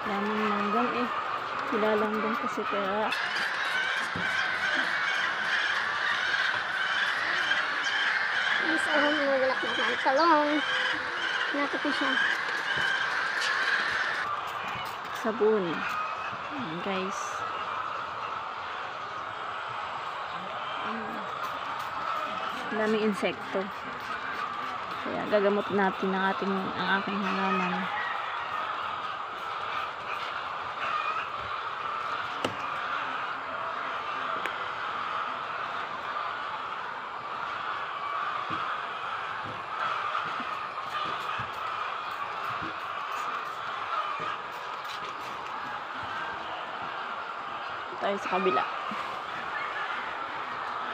Daming langgam eh. Nilalanggam kasi kaya. Isa ako mawalak na ng talong. Nakita siya. Sabon. Ayan, guys. Daming insekto. Kaya gagamot natin ang aking halaman. Tayo sa kabila.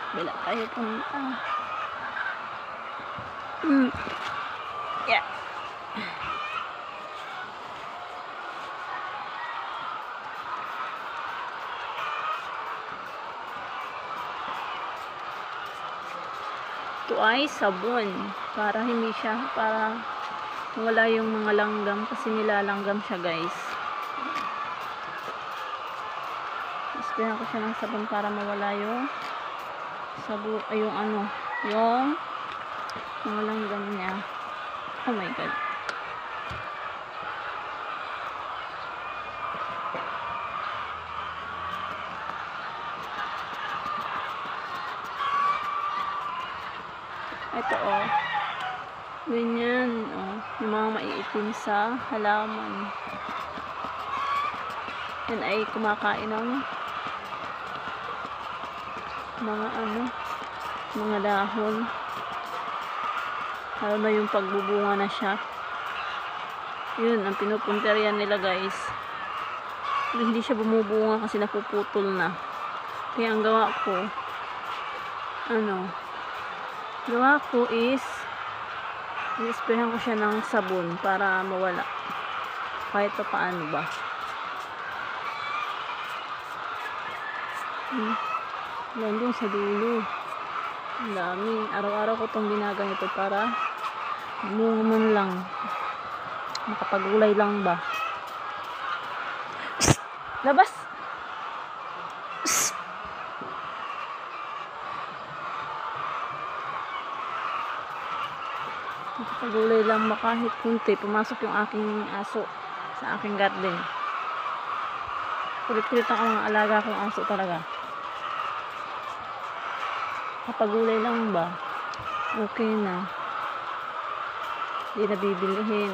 Kabila tayo punta. Yeah. Ito ay sabon para hindi siya, para wala yung mga langgam kasi nilalanggam siya, guys. Isprayan ko siya ng sabon para mawala yung sabon, ay yung ano, yung mga langgam niya. Oh my god. Ito oh. Ganyan oh. Yung mga maiitim sa halaman. Yan ay kumakain ng mga ano, mga dahon. Lalo na yung pagbubunga na siya. Yun ang pinupunterian nila, guys. Hindi siya bumubunga kasi napuputol na. Kaya ang gawa ko is i-sprayhan ko siya ng sabon para mawala. Kahit pa paano ba. Doon sa dulo. Ang dami. Araw-araw ko itong ginaganito para man lang. Makapagulay lang ba. Psst! Labas! Psst! Makapagulay lang ba kahit kunti. Pumasok yung aking aso sa aking garden. Kulit-kulit ang mga alaga kong aso talaga. Kapagulay lang ba? Okay na. Hindi na bibilihin.